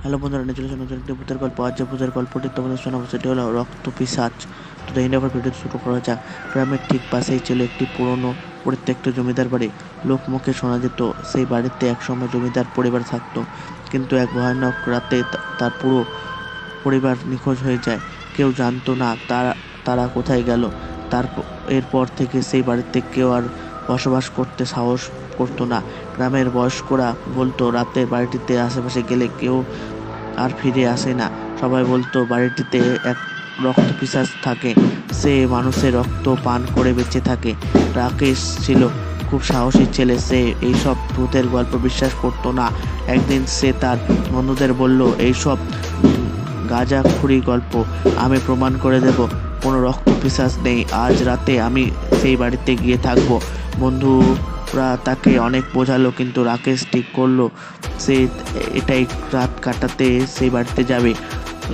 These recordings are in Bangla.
হ্যালো বন্ধুরা, নিয়ে চলেছে নতুন একটি ভূতের গল্প। আজ যে ভূতের গল্পটি তোমাদের শোনাবো সেটি হলো রক্ত পিশাচ। তো দেখে আবার ভিডিও শুরু করা যাক। গ্রামের ঠিক পাশেই ছিল একটি পুরনো পরিত্যক্ত জমিদার বাড়ি। লোকমুখে শোনা যেত সেই বাড়িতে একসময় জমিদার পরিবার থাকতো, কিন্তু এক ভয়ানক রাতে তার পুরো পরিবার নিখোঁজ হয়ে যায়। কেউ জানতো না তারা কোথায় গেল। তার এরপর থেকে সেই বাড়িতে কেউ আর বসবাস করতে সাহস করতো না। গ্রামের বয়স্করা বলতো রাতে বাড়িটিতে আশেপাশে গেলে কেউ আর ফিরে আসে না। সবাই বলতো বাড়িটিতে এক রক্তপিশাচ থাকে, সে মানুষের রক্ত পান করে বেঁচে থাকে। রাকেশ ছিল খুব সাহসী ছেলে, সে এইসব ভূতের গল্প বিশ্বাস করতো না। একদিন সে তার বন্ধুদের বলল, এইসব গাঁজাখুরি গল্প, আমি প্রমাণ করে দেব কোনো রক্তপিশাচ নেই। আজ রাতে আমি সেই বাড়িতে গিয়ে থাকবো। বন্ধুরা তাকে অনেক বোঝালো, কিন্তু রাকেশ ঠিক করলো সে এটাই রাত কাটাতে সেই বাড়িতে যাবে।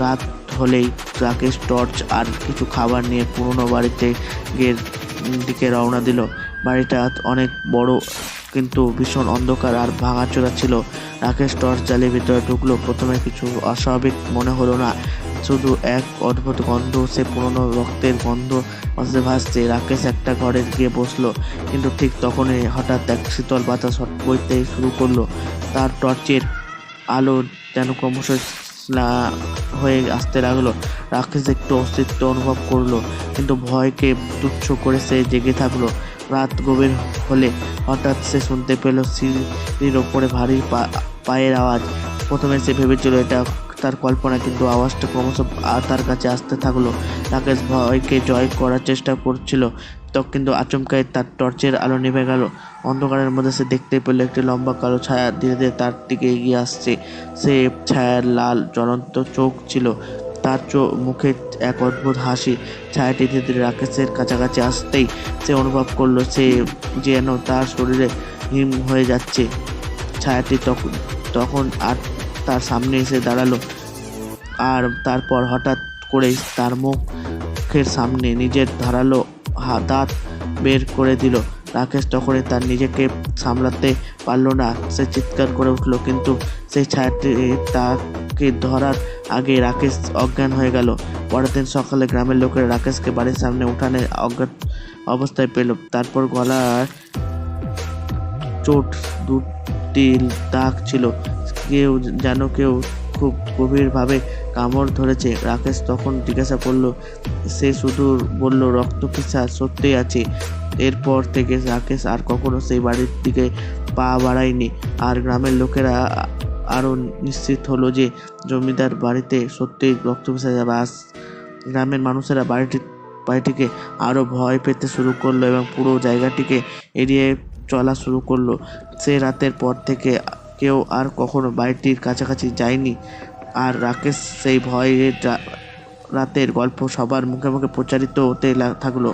রাত হলেই রাকেশ টর্চ আর কিছু খাবার নিয়ে পুরনো বাড়িতে গিয়ে দিকে রওনা দিল। বাড়িটা অনেক বড়, কিন্তু ভীষণ অন্ধকার আর ভাঙাচোরা ছিল। রাকেশ টর্চ জ্বালিয়ে ভিতরে ঢুকলো। প্রথমে কিছু অস্বাভাবিক মনে হলো না, শুধু এক অদ্ভুত গন্ধ, সে পুরনো রক্তের গন্ধ ভাসতে ভাসতে। রাকেশ একটা ঘরে গিয়ে বসলো, কিন্তু ঠিক তখনই হঠাৎ এক শীতল বাতাস বইতে শুরু করলো। তার টর্চের আলো যেন ক্রমশ হয়ে আসতে লাগলো। রাকেশ একটু অস্তিত্ব অনুভব করলো, কিন্তু ভয়কে তুচ্ছ করে সে জেগে থাকলো। রাত গভীর হলে হঠাৎ সে শুনতে পেল সিঁড়ির ওপরে ভারী পায়ের আওয়াজ। প্রথমে সে ভেবেছিল এটা তার কল্পনা, কিন্তু আওয়াজটা ক্রমশ তার কাছে আসতে থাকলো। রাকেশ ভয়কে জয় করার চেষ্টা করছিল, কিন্তু আচমকাই তার টর্চের আলো নিভে গেল। অন্ধকারের মধ্যে সে দেখতে পেল একটি লম্বা কালো ছায়া ধীরে ধীরে তার দিকে এগিয়ে আসছে। সে ছায়ার লাল জ্বলন্ত চোখ ছিল, তার মুখে এক অদ্ভুত হাসি। ছায়াটি ধীরে ধীরে রাকেশের কাছাকাছি আসতেই সে অনুভব করলো সে যেন তার শরীরে হিম হয়ে যাচ্ছে। ছায়াটি তখন আর তার সামনে এসে দাঁড়ালো, আর তারপর হঠাৎ করেই তার মুখের সামনে নিজের ধারালো দাঁত বের করে দিল। রাকেশ তখনই তার নিজেকে সামলাতে পারল না, সে চিৎকার করে উঠল, কিন্তু সেই ছায়াটি তাকে ধরার আগে রাকেশ অজ্ঞান হয়ে গেল। পরের দিন সকালে গ্রামের লোকেরা রাকেশকে বাড়ির সামনে উঠানে অজ্ঞান অবস্থায় পেল। তারপর গলার চোট, দুটি দাগ ছিল, কেউ খুব গভীরভাবে কামড় ধরেছে। রাকেশ তখন জিজ্ঞাসা করলো, সে শুধু বলল রক্তপিশাচ সত্যিই আছে। এরপর থেকে রাকেশ আর কখনো সেই বাড়ির দিকে পা বাড়ায়নি। আর গ্রামের লোকেরা আরও নিশ্চিত হলো যে জমিদার বাড়িতে সত্যিই রক্তপিশাচ বাস। গ্রামের মানুষেরা বাড়িটিকে আরও ভয় পেতে শুরু করলো এবং পুরো জায়গাটিকে এড়িয়ে চলা শুরু করলো। সে রাতের পর থেকে কেউ আর কখনো বাড়িটির কাছাকাছি যায়নি। আর রাকেশ সেই ভয়ের রাতের গল্প সবার মুখে মুখে প্রচারিত হতে থাকলো।